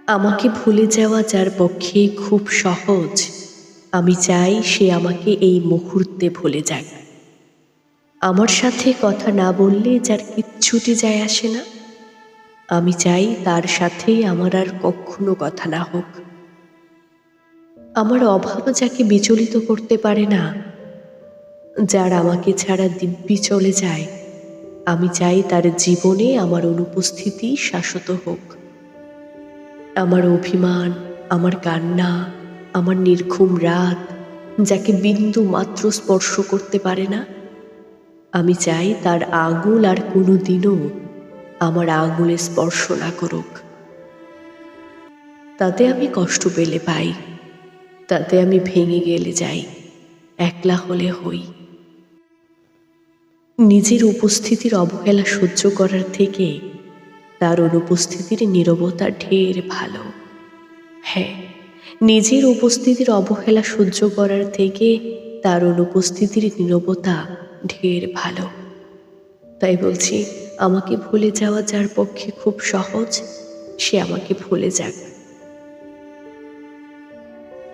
আমাকে ভুলে যাওয়া যার পক্ষে খুব সহজ, আমি চাই সে আমাকে এই মুহূর্তে ভুলে যাক। আমার সাথে কথা না বললে যার কিচ্ছুটি যায় আসে না, আমি চাই তার সাথে আমার আর কখনো কথা না হোক। আমার অভাব যাকে বিচলিত করতে পারে না, যার আমাকে ছাড়া দিব্যি চলে যায়, আমি চাই তার জীবনে আমার অনুপস্থিতি শাশ্বত হোক। আমার অভিমান, আমার কান্না, আমার নির্ঘুম রাত যাকে বিন্দু মাত্র স্পর্শ করতে পারে না, আমি চাই তার আঙুল আর কোনো দিনও আমার আঙুলে স্পর্শ না করুক। তাতে আমি কষ্ট পেলে পাই, তাতে আমি ভেঙে গেলে যাই, একলা হলে হই। নিজের উপস্থিতির অবহেলা সহ্য করার থেকে তার অনুপস্থিতির নীরবতা ঢের ভালো। হ্যাঁ, নিজের উপস্থিতির অবহেলা সহ্য করার থেকে তার অনুপস্থিতির নীরবতা ঢের ভালো। তাই বলছি, আমাকে ভুলে যাওয়া যার পক্ষে খুব সহজ, সে আমাকে ভুলে যাক।